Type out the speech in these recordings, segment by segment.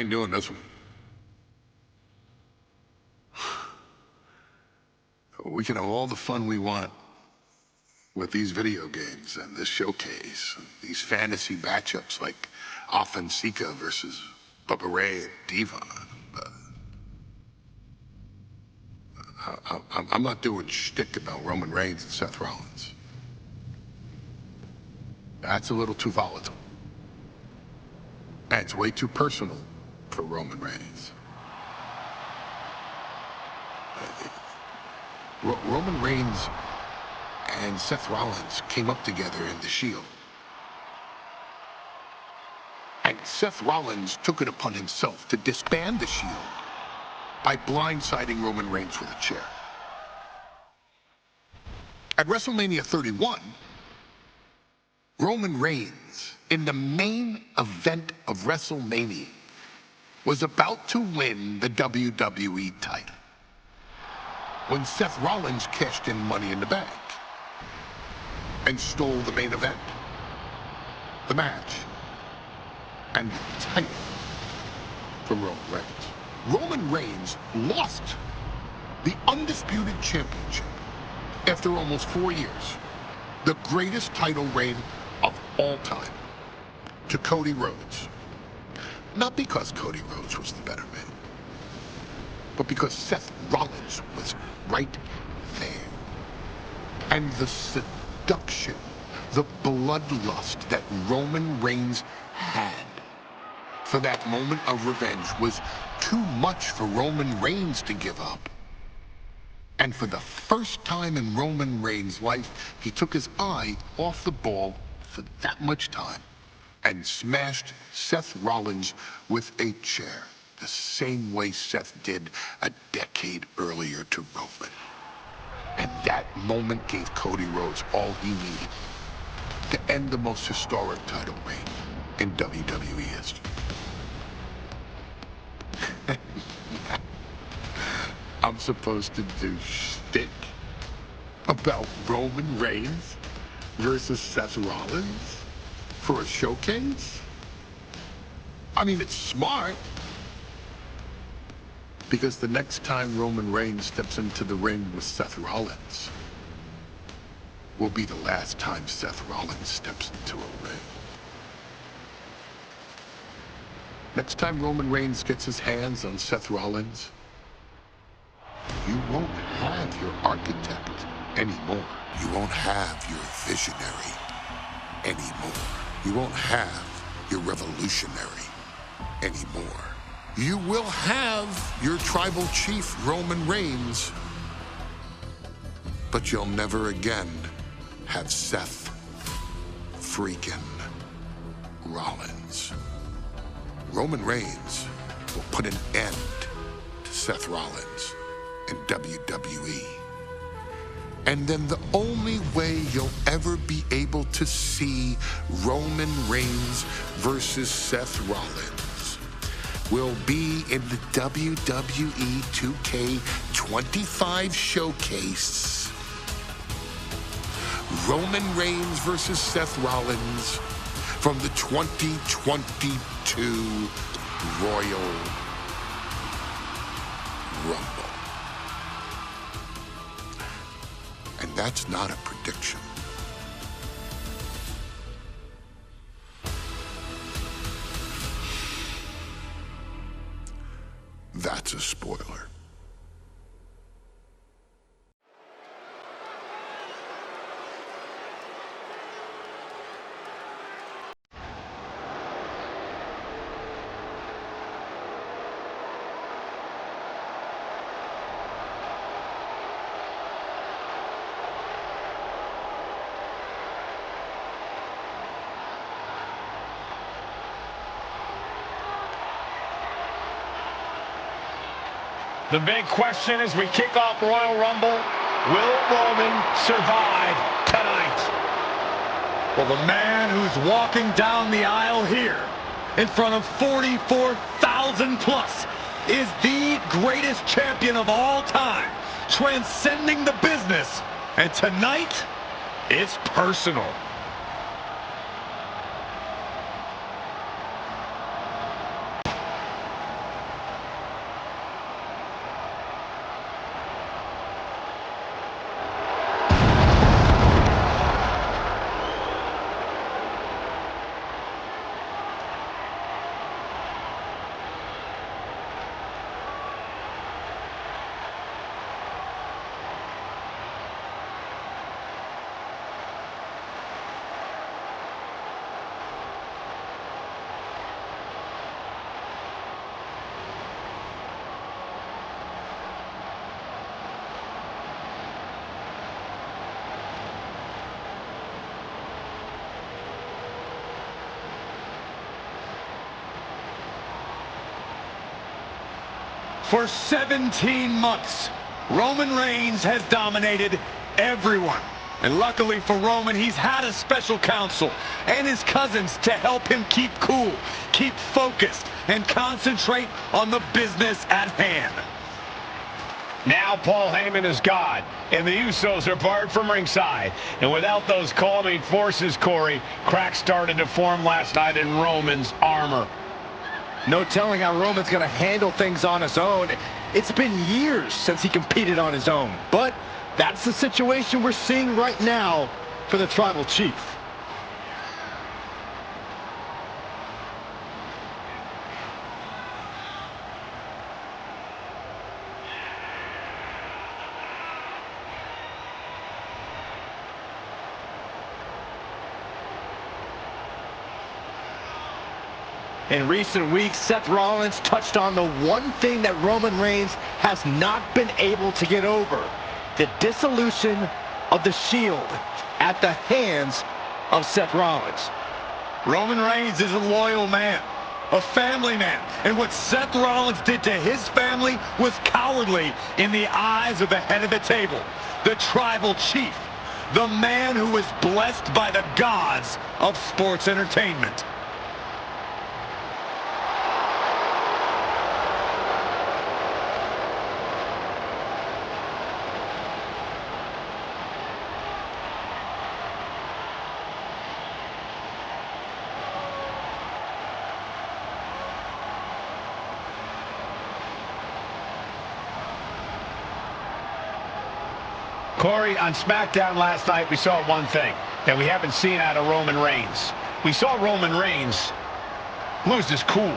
ain't doing this one. We can have all the fun we want with these video games and this showcase, and these fantasy matchups like Offensica versus Bubba Ray and Devon. I'm not doing shtick about Roman Reigns and Seth Rollins. That's a little too volatile. And it's way too personal for Roman Reigns. Roman Reigns and Seth Rollins came up together in the Shield. And Seth Rollins took it upon himself to disband the Shield by blindsiding Roman Reigns with a chair. At WrestleMania 31, Roman Reigns, in the main event of WrestleMania, was about to win the WWE title when Seth Rollins cashed in Money in the Bank and stole the main event, the match, and the title from Roman Reigns. Roman Reigns lost the undisputed championship after almost 4 years, the greatest title reign of all time, to Cody Rhodes. Not because Cody Rhodes was the better man, but because Seth Rollins was right there. And the seduction, the bloodlust that Roman Reigns had for that moment of revenge was too much for Roman Reigns to give up. And for the first time in Roman Reigns' life, he took his eye off the ball for that much time and smashed Seth Rollins with a chair, the same way Seth did a decade earlier to Roman. And that moment gave Cody Rhodes all he needed to end the most historic title reign in WWE history. I'm supposed to do shtick about Roman Reigns versus Seth Rollins for a showcase? I mean, it's smart, because the next time Roman Reigns steps into the ring with Seth Rollins will be the last time Seth Rollins steps into a ring. Next time Roman Reigns gets his hands on Seth Rollins, you won't have your architect anymore. You won't have your visionary anymore. You won't have your revolutionary anymore. You will have your tribal chief, Roman Reigns, but you'll never again have Seth freaking Rollins. Roman Reigns will put an end to Seth Rollins in WWE. And then the only way you'll ever be able to see Roman Reigns versus Seth Rollins will be in the WWE 2K25 showcase. Roman Reigns versus Seth Rollins from the 2022 Royal Rumble. And that's not a prediction. That's a spoiler. The big question as we kick off Royal Rumble, will Roman survive tonight? Well, the man who's walking down the aisle here in front of 44,000 plus is the greatest champion of all time, transcending the business. And tonight, it's personal. For 17 months, Roman Reigns has dominated everyone. And luckily for Roman, he's had a special counsel and his cousins to help him keep cool, keep focused, and concentrate on the business at hand. Now Paul Heyman is God, and the Usos are barred from ringside. And without those calming forces, Corey, cracks started to form last night in Roman's armor. No telling how Roman's going to handle things on his own. It's been years since he competed on his own. But that's the situation we're seeing right now for the Tribal Chief. In recent weeks, Seth Rollins touched on the one thing that Roman Reigns has not been able to get over: the dissolution of the Shield at the hands of Seth Rollins. Roman Reigns is a loyal man, a family man, and what Seth Rollins did to his family was cowardly in the eyes of the head of the table, the Tribal Chief, the man who was blessed by the gods of sports entertainment. Corey, on SmackDown last night, we saw one thing that we haven't seen out of Roman Reigns. We saw Roman Reigns lose his cool.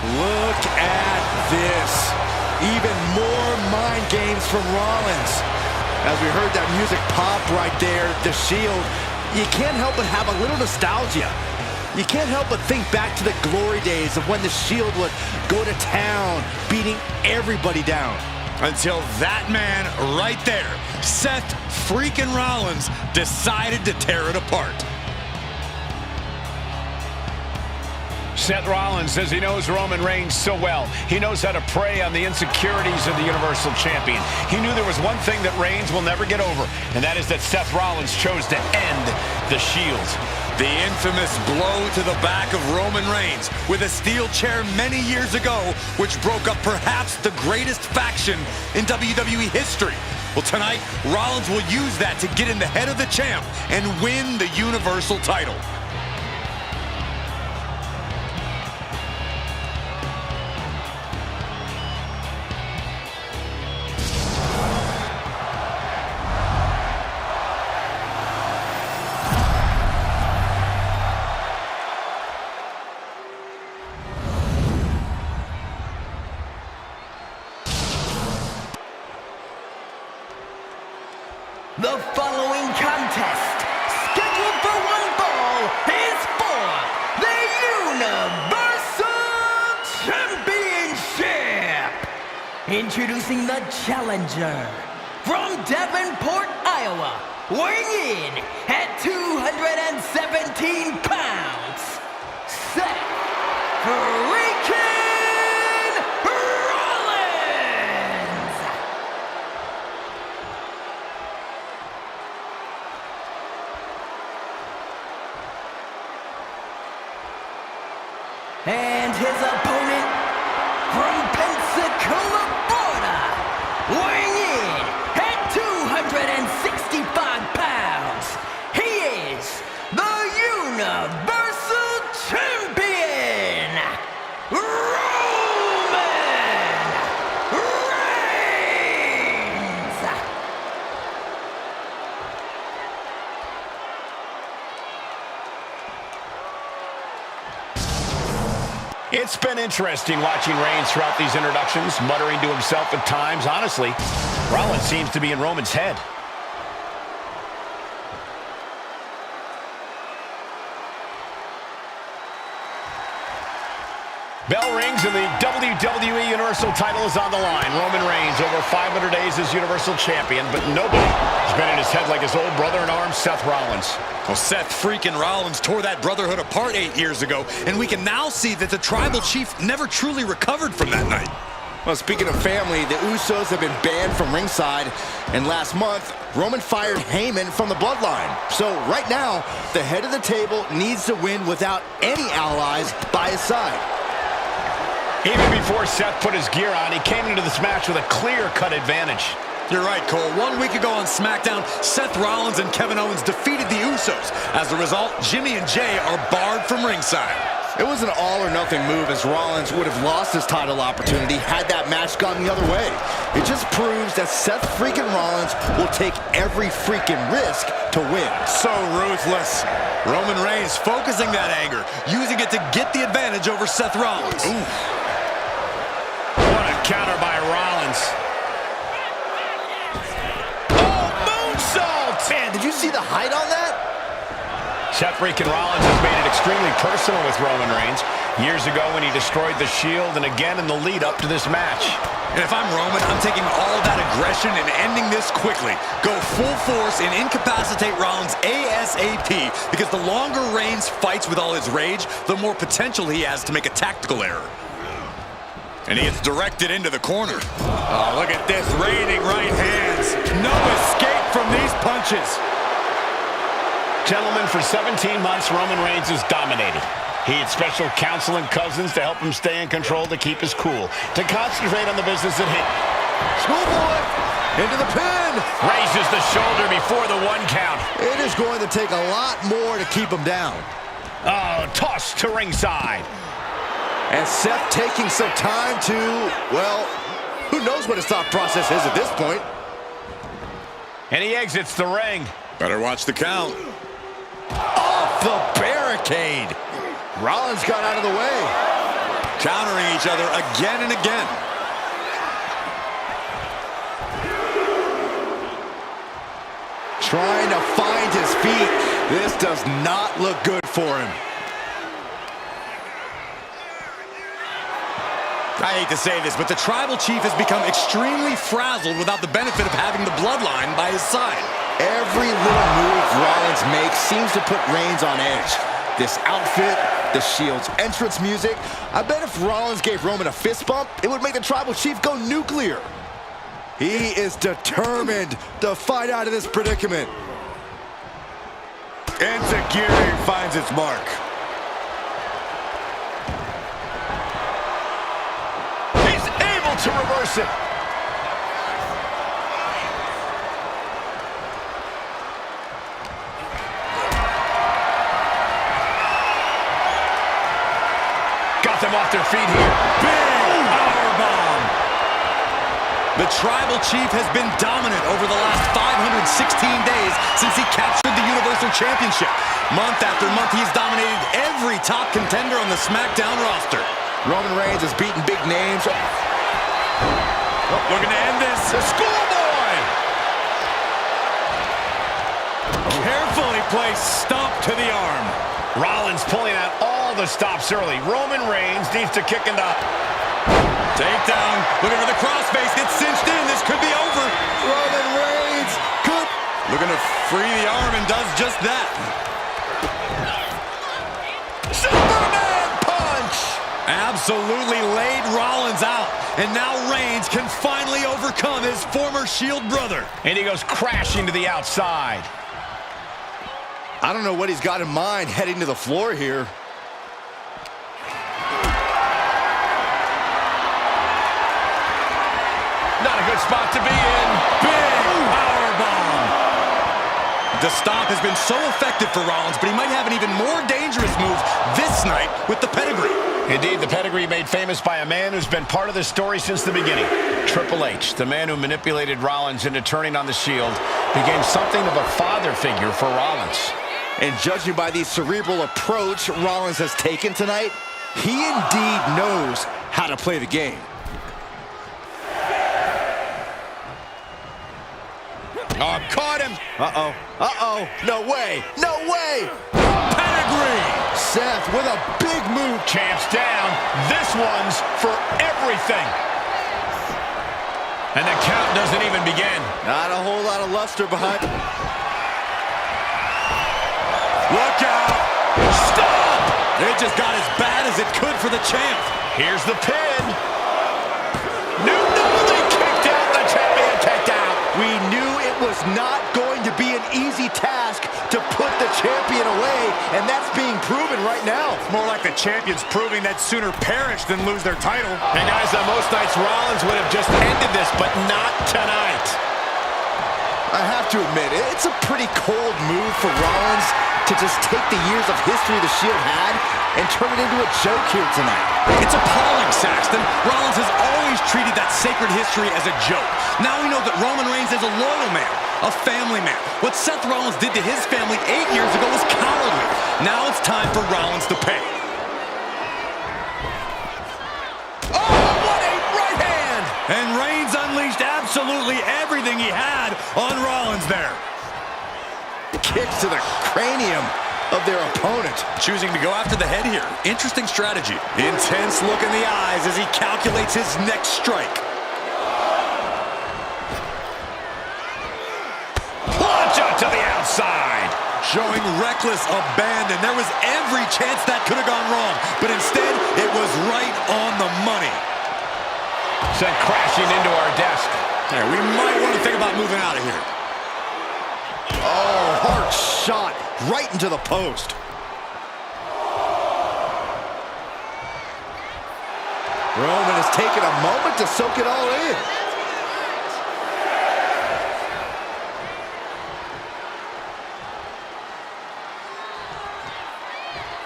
Look at this. Even more mind games from Rollins. As we heard that music pop right there, the Shield, you can't help but have a little nostalgia. You can't help but think back to the glory days of when the Shield would go to town, beating everybody down. Until that man right there, Seth freaking Rollins, decided to tear it apart. Seth Rollins says he knows Roman Reigns so well. He knows how to prey on the insecurities of the Universal Champion. He knew there was one thing that Reigns will never get over, and that is that Seth Rollins chose to end the Shield. The infamous blow to the back of Roman Reigns with a steel chair many years ago, which broke up perhaps the greatest faction in WWE history. Well, tonight, Rollins will use that to get in the head of the champ and win the Universal title. The following contest, scheduled for one fall, is for the Universal Championship. Introducing the challenger from Davenport, Iowa, weighing in at 217 pounds, Seth freaking Rollins. It's been interesting watching Reigns throughout these introductions, muttering to himself at times. Honestly, Rollins seems to be in Roman's head. Bell rings and the WWE Universal title is on the line. Roman Reigns over 500 days as Universal Champion, but nobody has been in his head like his old brother-in-arms, Seth Rollins. Well, Seth freaking Rollins tore that brotherhood apart 8 years ago, and we can now see that the Tribal Chief never truly recovered from that night. Well, speaking of family, the Usos have been banned from ringside, and last month, Roman fired Heyman from the bloodline. So right now, the head of the table needs to win without any allies by his side. Even before Seth put his gear on, he came into this match with a clear-cut advantage. You're right, Cole. 1 week ago on SmackDown, Seth Rollins and Kevin Owens defeated the Usos. As a result, Jimmy and Jay are barred from ringside. It was an all-or-nothing move, as Rollins would have lost his title opportunity had that match gone the other way. It just proves that Seth freaking Rollins will take every freaking risk to win. So ruthless. Roman Reigns focusing that anger, using it to get the advantage over Seth Rollins. Ooh. What a counter by Rollins. Oh, moonsault! Man, did you see the height on that? Seth freaking Rollins has made it extremely personal with Roman Reigns. Years ago when he destroyed the Shield, and again in the lead up to this match. And if I'm Roman, I'm taking all that aggression and ending this quickly. Go full force and incapacitate Rollins ASAP, because the longer Reigns fights with all his rage, the more potential he has to make a tactical error. And he gets directed into the corner. Oh, look at this, reigning right hands. No escape from these punches. Gentlemen, for 17 months, Roman Reigns has dominated. He had special counsel and cousins to help him stay in control, to keep his cool, to concentrate on the business at hand. Schoolboy into the pin. Raises the shoulder before the 1 count. It is going to take a lot more to keep him down. Oh, tossed to ringside. And Seth taking some time to, well, who knows what his thought process is at this point. And he exits the ring. Better watch the count. Off the barricade. Rollins got out of the way. Countering each other again and again. Trying to find his feet. This does not look good for him. I hate to say this, but the Tribal Chief has become extremely frazzled without the benefit of having the bloodline by his side. Every little move Rollins makes seems to put Reigns on edge. This outfit, the Shield's entrance music. I bet if Rollins gave Roman a fist bump, it would make the Tribal Chief go nuclear. He is determined to fight out of this predicament. Insecurity finds its mark. He's able to reverse it. Got them off their feet here. Big powerbomb. The Tribal Chief has been dominant over the last 516 days since he captured the Universal Championship. Month after month, he's dominated every top contender on the SmackDown roster. Roman Reigns has beaten big names. Looking to end this. The Schoolboy. Carefully placed stomp to the arm. Rollins pulling out all the stops early. Roman Reigns needs to kick into... Takedown. Looking for the crossface. Gets cinched in. This could be over. Roman Reigns could... Looking to free the arm and does just that. Superman punch! Absolutely laid Rollins out. And now Reigns can finally overcome his former Shield brother. And he goes crashing to the outside. I don't know what he's got in mind heading to the floor here. Not a good spot to be in. Big powerbomb. The stomp has been so effective for Rollins, but he might have an even more dangerous move this night with the pedigree. Indeed, the pedigree made famous by a man who's been part of this story since the beginning. Triple H, the man who manipulated Rollins into turning on the Shield, became something of a father figure for Rollins. And judging by the cerebral approach Rollins has taken tonight, He indeed knows how to play the game. Oh, caught him. Uh-oh. Uh-oh. No way. No way. Pedigree. Seth with a big move. Champ's down. This one's for everything. And the count doesn't even begin. Not a whole lot of luster behind. Look out. Stop. It just got as bad as it could for the champ. Here's the pin. No, they kicked out the champion. Kicked out. We knew it was not going to be an easy task to put the champion away, and that's being proven right now. It's more like the champion's proving that sooner perish than lose their title. And guys, on most nights, Rollins would have just ended this, but not tonight. I have to admit, it's a pretty cold move for Rollins to just take the years of history the Shield had and turn it into a joke here tonight. It's appalling, Saxton. Rollins has always treated that sacred history as a joke. Now we know that Roman Reigns is a loyal man, a family man. What Seth Rollins did to his family 8 years ago was cowardly. Now it's time for Rollins to pay. Oh, what a right hand! And Reigns unleashed absolutely everything he had on Rollins there. Kicks to the cranium of their opponent. Choosing to go after the head here. Interesting strategy. Intense look in the eyes as he calculates his next strike. Launch out to the outside. Showing reckless abandon. There was every chance that could have gone wrong, but instead it was right on the money. Sent crashing into our desk. There, we might want to think about moving out of here. Oh, hard shot right into the post. Roman has taken a moment to soak it all in.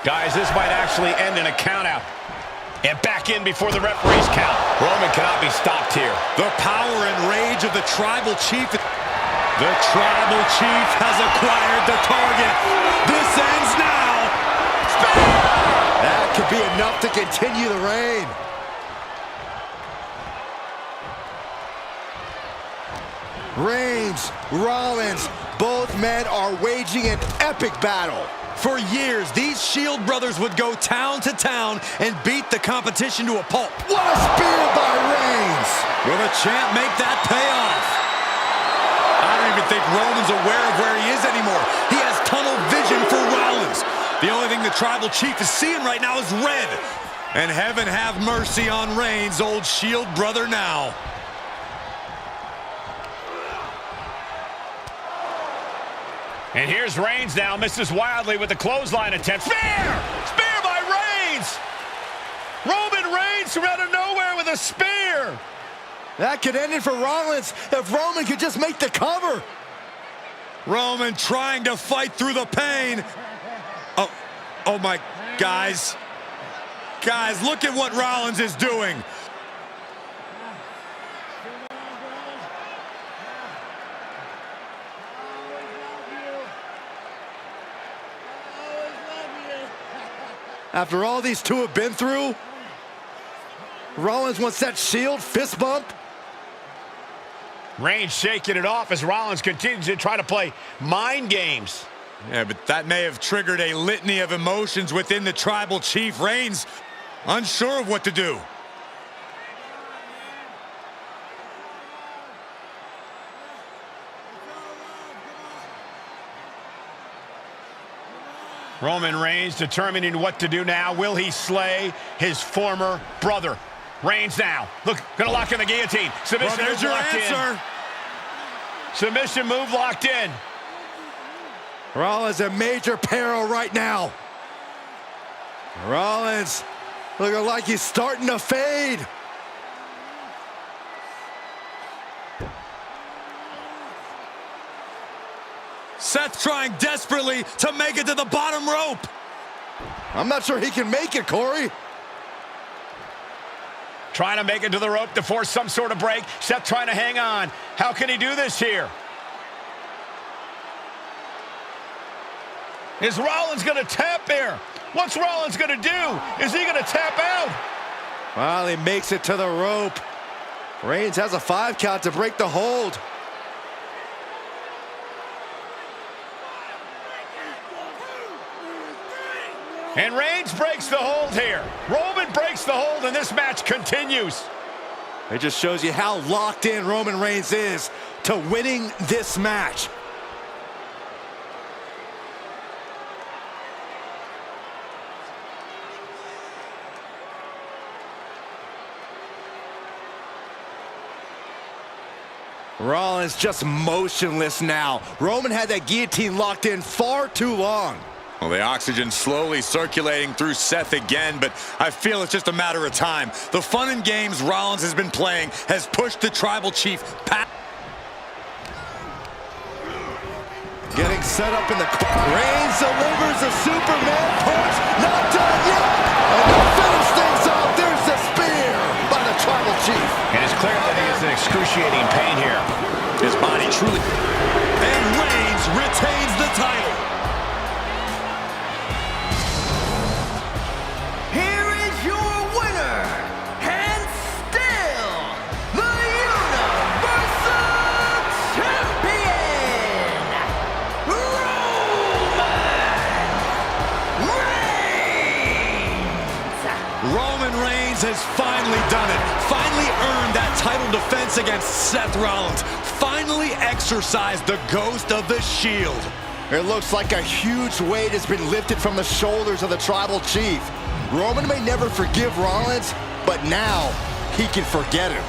Guys, this might actually end in a countout. And back in before the referees count. Roman cannot be stopped here. The power and rage of the Tribal Chief. The Tribal Chief has acquired the target. This ends now. That could be enough to continue the reign. Reigns, Rollins, both men are waging an epic battle. For years, these Shield brothers would go town to town and beat the competition to a pulp. What a spear by Reigns! Will the champ make that pay off? I don't even think Roman's aware of where he is anymore. He has tunnel vision for Rollins. The only thing the Tribal Chief is seeing right now is red. And heaven have mercy on Reigns, old Shield brother now. And here's Reigns now, misses wildly with the clothesline attempt. Spear! Spear by Reigns! Roman Reigns from out of nowhere with a spear! That could end it for Rollins if Roman could just make the cover. Roman trying to fight through the pain. Oh my, guys. Guys, look at what Rollins is doing. After all these two have been through, Rollins wants that Shield fist bump. Reigns shaking it off as Rollins continues to try to play mind games. Yeah, but that may have triggered a litany of emotions within the Tribal Chief. Reigns unsure of what to do. Roman Reigns determining what to do now. Will he slay his former brother? Reigns now. Look, gonna lock in the guillotine. Submission Well, there's your locked answer. in. Submission move locked in. Rollins in major peril right now. Rollins looking like he's starting to fade. Seth trying desperately to make it to the bottom rope. I'm not sure he can make it, Corey. Trying to make it to the rope to force some sort of break. Seth trying to hang on. How can he do this here? Is Rollins going to tap here? What's Rollins going to do? Is he going to tap out? Well, he makes it to the rope. Reigns has a 5 count to break the hold. And Reigns breaks the hold here. Roman breaks the hold, and this match continues. It just shows you how locked in Roman Reigns is to winning this match. Rollins just motionless now. Roman had that guillotine locked in far too long. Well, the oxygen slowly circulating through Seth again, but I feel it's just a matter of time. The fun and games Rollins has been playing has pushed the Tribal Chief past. Getting set up in the corner. Reigns delivers a Superman punch. Not done yet. And to finish things off, there's the spear by the Tribal Chief. And it's clear that he is in excruciating pain here. His body truly... And Reigns retains the title. Here is your winner, and still the Universal Champion, Roman Reigns has finally done it. Finally earned that title defense against Seth Rollins. Finally exercised the ghost of the Shield. It looks like a huge weight has been lifted from the shoulders of the Tribal Chief. Roman may never forgive Rollins, but now he can forget him.